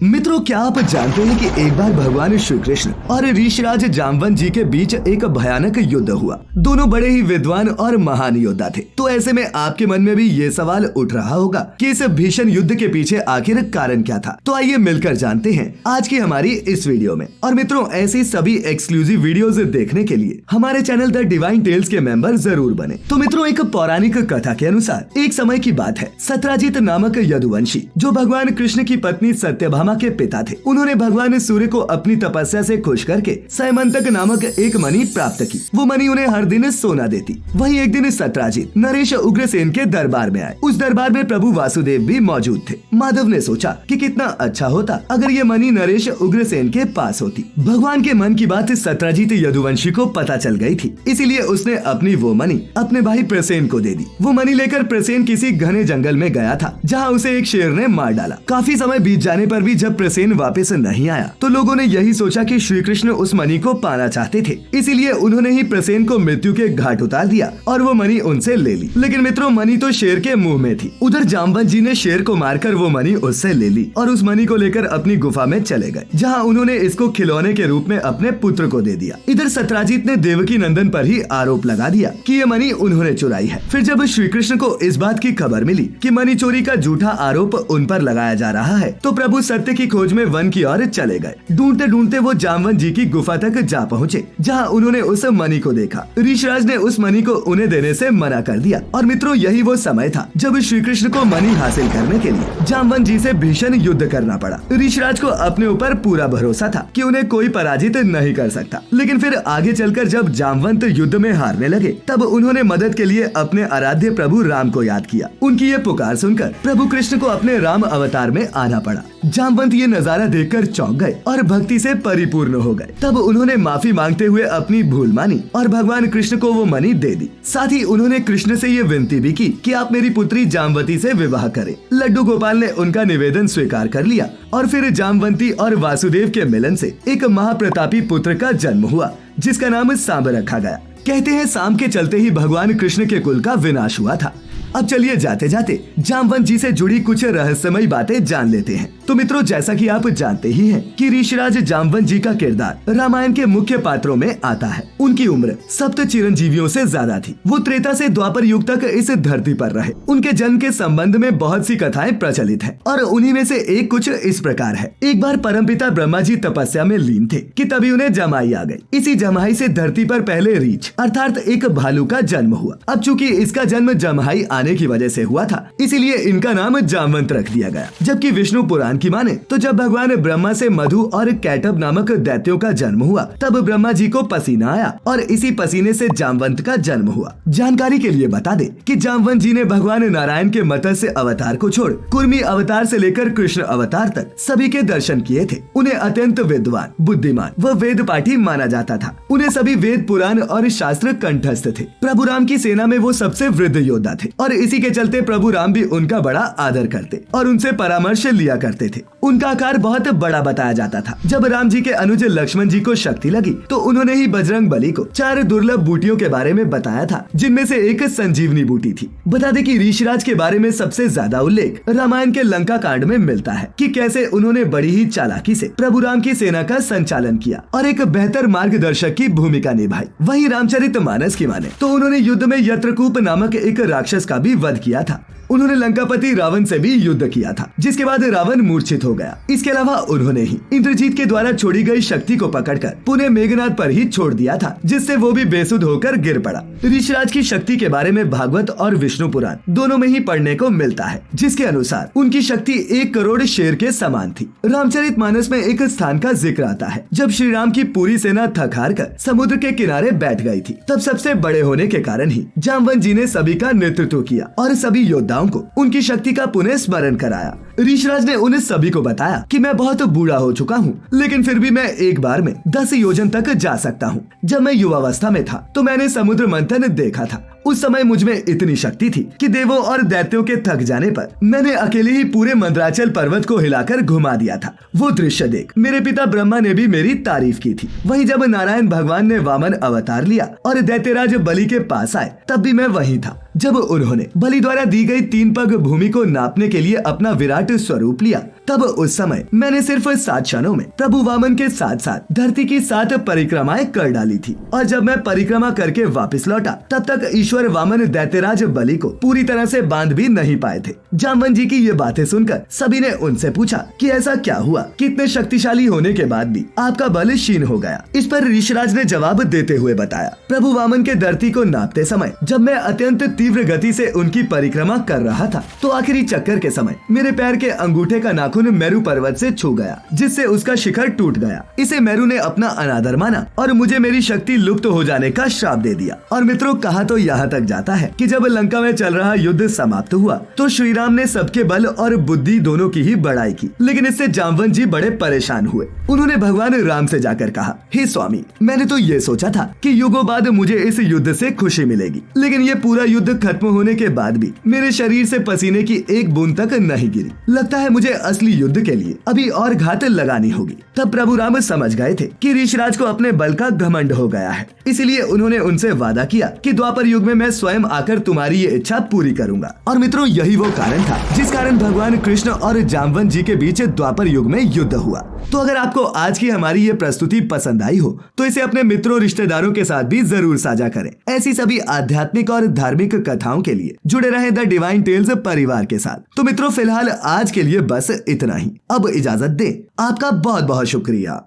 मित्रों, क्या आप जानते हैं कि एक बार भगवान श्री कृष्ण और ऋषिराज जामवंत जी के बीच एक भयानक युद्ध हुआ। दोनों बड़े ही विद्वान और महान योद्धा थे। तो ऐसे में आपके मन में भी ये सवाल उठ रहा होगा कि इस भीषण युद्ध के पीछे आखिर कारण क्या था। तो आइए मिलकर जानते हैं आज की हमारी इस वीडियो में। और मित्रों, ऐसी सभी एक्सक्लूसिव वीडियोस देखने के लिए हमारे चैनल द डिवाइन टेल्स के मेंबर जरूर बने। तो मित्रों, एक पौराणिक कथा के अनुसार एक समय की बात है। सत्राजित नामक यदुवंशी, जो भगवान कृष्ण की पत्नी सत्यभामा के पिता थे, उन्होंने भगवान सूर्य को अपनी तपस्या से खुश करके सैमंतक नामक एक मणि प्राप्त की। वो मणि उन्हें हर दिन सोना देती। वहीं एक दिन सत्राजित नरेश उग्रसेन के दरबार में आए। उस दरबार में प्रभु वासुदेव भी मौजूद थे। माधव ने सोचा कि कितना अच्छा होता अगर ये मणि नरेश उग्रसेन के पास होती। भगवान के मन की बात सत्राजित यदुवंशी को पता चल गई थी, इसीलिए उसने अपनी वो मणि अपने भाई प्रसेन को दे दी। वो मणि लेकर प्रसेन किसी घने जंगल में गया था, जहाँ उसे एक शेर ने मार डाला। काफी समय बीत जाने पर भी जब प्रसेन वापस नहीं आया तो लोगों ने यही सोचा कि श्री कृष्ण उस मणि को पाना चाहते थे, इसीलिए उन्होंने ही प्रसेन को मृत्यु के घाट उतार दिया और वो मणि उनसे ले ली। लेकिन मित्रों, मणि तो शेर के मुंह में थी। उधर जामवंत जी ने शेर को मारकर वो मणि उससे ले ली और उस मणि को लेकर अपनी गुफा में चले गए, जहाँ उन्होंने इसको खिलौने के रूप में अपने पुत्र को दे दिया। इधर सत्राजित ने देवकी नंदन पर ही आरोप लगा दिया कि ये मणि उन्होंने चुराई है। फिर जब श्री कृष्ण को इस बात की खबर मिली कि मणि चोरी का झूठा आरोप उन पर लगाया जा रहा है, तो प्रभु सत्य की खोज में वन की ओर चले गए। ढूंढते ढूंढते वो जामवंत जी की गुफा तक जा पहुँचे, जहाँ उन्होंने उस मणि को देखा। ऋषिराज ने उस मणि को उन्हें देने से मना कर दिया। और मित्रों, यही वो समय था जब श्री कृष्ण को मणि हासिल करने के लिए जामवंत जी से भीषण युद्ध करना पड़ा। ऋषिराज को अपने ऊपर पूरा भरोसा था कि उन्हें कोई पराजित नहीं कर सकता। लेकिन फिर आगे चलकर जब जामवंत युद्ध में हारने लगे, तब उन्होंने मदद के लिए अपने आराध्य प्रभु राम को याद किया। उनकी ये पुकार सुनकर प्रभु कृष्ण को अपने राम अवतार में आना पड़ा। जामवंत ये नजारा देखकर चौंक गए और भक्ति से परिपूर्ण हो गए। तब उन्होंने माफी मांगते हुए अपनी भूल मानी और भगवान कृष्ण को वो मणि दे दी। साथ ही उन्होंने कृष्ण से ये विनती भी की कि आप मेरी पुत्री जामवती से विवाह करें। लड्डू गोपाल ने उनका निवेदन स्वीकार कर लिया और फिर जामवंती और वासुदेव के मिलन से एक महाप्रतापी पुत्र का जन्म हुआ, जिसका नाम सांब रखा गया। कहते हैं सांब के चलते ही भगवान कृष्ण के कुल का विनाश हुआ था। अब चलिए जाते जाते जामवंत जी से जुड़ी कुछ रहस्यमयी बातें जान लेते हैं। तो मित्रों, जैसा कि आप जानते ही हैं कि ऋषिराज जामवंत जी का किरदार रामायण के मुख्य पात्रों में आता है। उनकी उम्र 7 चिरंजीवियों से ज्यादा थी। वो त्रेता से द्वापर युग तक इस धरती पर रहे। उनके जन्म के संबंध में बहुत सी कथाएं प्रचलित है और उन्हीं में से एक कुछ इस प्रकार है। एक बार परमपिता ब्रह्मा जी तपस्या में लीन थे कि तभी उन्हें जमाई आ गई। इसी जमाई से धरती पर पहले रीछ अर्थात एक भालू का जन्म हुआ। अब चूंकि इसका जन्म जमाई आने की वजह से हुआ था, इसीलिए इनका नाम जामवंत रख दिया गया। जबकि विष्णु पुराण की माने तो जब भगवान ब्रह्मा से मधु और कैटब नामक दैत्यों का जन्म हुआ, तब ब्रह्मा जी को पसीना आया और इसी पसीने से जामवंत का जन्म हुआ। जानकारी के लिए बता दे कि जामवंत जी ने भगवान नारायण के मत्स्य अवतार को छोड़ कुर्मी अवतार से लेकर कृष्ण अवतार तक सभी के दर्शन किए थे। उन्हें अत्यंत विद्वान, बुद्धिमान व वेद पाठी माना जाता था। उन्हें सभी वेद, पुराण और शास्त्र कंठस्थ थे। प्रभु राम की सेना में वो सबसे वृद्ध योद्धा थे और इसी के चलते प्रभु राम भी उनका बड़ा आदर करते और उनसे परामर्श लिया करते थे। उनका आकार बहुत बड़ा बताया जाता था। जब राम जी के अनुज लक्ष्मण जी को शक्ति लगी तो उन्होंने ही बजरंग बली को 4 दुर्लभ बूटियों के बारे में बताया था, जिनमें से एक संजीवनी बूटी थी। बता दें कि ऋषिराज के बारे में सबसे ज्यादा उल्लेख रामायण के लंका कांड में मिलता है कि कैसे उन्होंने बड़ी ही चालाकी से प्रभु राम की सेना का संचालन किया और एक बेहतर मार्गदर्शक की भूमिका निभाई। वहीं रामचरितमानस की माने तो उन्होंने युद्ध में यत्रकूप नामक एक राक्षस का भी वध किया था। उन्होंने लंकापति रावण से भी युद्ध किया था, जिसके बाद रावण मूर्छित हो गया। इसके अलावा उन्होंने ही इंद्रजीत के द्वारा छोड़ी गई शक्ति को पकड़कर पुणे मेघनाथ पर ही छोड़ दिया था, जिससे वो भी बेसुध होकर गिर पड़ा। ऋषिराज की शक्ति के बारे में भागवत और विष्णु पुराण दोनों में ही पढ़ने को मिलता है, जिसके अनुसार उनकी शक्ति 1 करोड़ शेर के समान थी। रामचरितमानस में एक स्थान का जिक्र आता है जब श्री राम की पूरी सेना थक हार कर समुद्र के किनारे बैठ गई थी। तब सबसे बड़े होने के कारण ही जामवंत जी ने सभी का नेतृत्व किया और सभी योद्धाओं को उनकी शक्ति का पुनः स्मरण कराया। ऋषिराज ने उन्हें सभी को बताया कि मैं बहुत बूढ़ा हो चुका हूँ, लेकिन फिर भी मैं एक बार में 10 योजन तक जा सकता हूँ। जब मैं युवावस्था में था तो मैंने समुद्र मंथन देखा था। उस समय मुझ में इतनी शक्ति थी कि देवों और दैत्यों के थक जाने पर मैंने अकेले ही पूरे मंदराचल पर्वत को हिलाकर घुमा दिया था। वो दृश्य देख मेरे पिता ब्रह्मा ने भी मेरी तारीफ की थी। वहीं जब नारायण भगवान ने वामन अवतार लिया और दैत्यराज बलि के पास आए, तब भी मैं वहीं था। जब उन्होंने बलि द्वारा दी गई 3 पग भूमि को नापने के लिए अपना विराट स्वरूप लिया, तब उस समय मैंने सिर्फ 7 क्षणों में प्रभु वामन के साथ साथ धरती की 7 परिक्रमाएं कर डाली थी। और जब मैं परिक्रमा करके वापस लौटा तब तक ईश्वर वामन दैत्यराज बलि को पूरी तरह से बांध भी नहीं पाए थे। जामवंत जी की ये बातें सुनकर सभी ने उनसे पूछा कि ऐसा क्या हुआ, कितने शक्तिशाली होने के बाद भी आपका बल क्षीण हो गया। इस पर ऋषिराज ने जवाब देते हुए बताया, प्रभु वामन के धरती को नापते समय जब मैं अत्यंत तीव्र गति से उनकी परिक्रमा कर रहा था तो आखिरी चक्कर के समय मेरे पैर के अंगूठे का नाखून मेरू पर्वत से छू गया, जिससे उसका शिखर टूट गया। इसे मेरू ने अपना अनादर माना और मुझे मेरी शक्ति लुप्त हो जाने का श्राप दे दिया। और मित्रों, कहा तो यहाँ तक जाता है कि जब लंका में चल रहा युद्ध समाप्त हुआ तो श्री राम ने सबके बल और बुद्धि दोनों की ही बड़ाई की, लेकिन इससे जामवंत जी बड़े परेशान हुए। उन्होंने भगवान राम से जाकर कहा, हे स्वामी, मैंने तो ये सोचा था कि युगों बाद मुझे इस युद्ध से खुशी मिलेगी, लेकिन ये पूरा युद्ध खत्म होने के बाद भी मेरे शरीर से पसीने की एक बूंद तक नहीं गिरी। लगता है मुझे असली युद्ध के लिए अभी और घात लगानी होगी। तब प्रभु राम समझ गए थे कि ऋषिराज को अपने बल का घमंड हो गया है, इसलिए उन्होंने उनसे वादा किया कि द्वापर युग में मैं स्वयं आकर तुम्हारी ये इच्छा पूरी करूंगा। और मित्रों, यही वो कारण था जिस कारण भगवान कृष्ण और जामवंत जी के बीच द्वापर युग में युद्ध हुआ। तो अगर आपको आज की हमारी ये प्रस्तुति पसंद आई हो तो इसे अपने मित्रों रिश्तेदारों के साथ भी जरूर साझा करें। ऐसी सभी आध्यात्मिक और धार्मिक कथाओं के लिए जुड़े रहें द डिवाइन टेल्स परिवार के साथ। तो मित्रों, फिलहाल आज के लिए बस इतना ही। अब इजाजत दें। आपका बहुत बहुत शुक्रिया।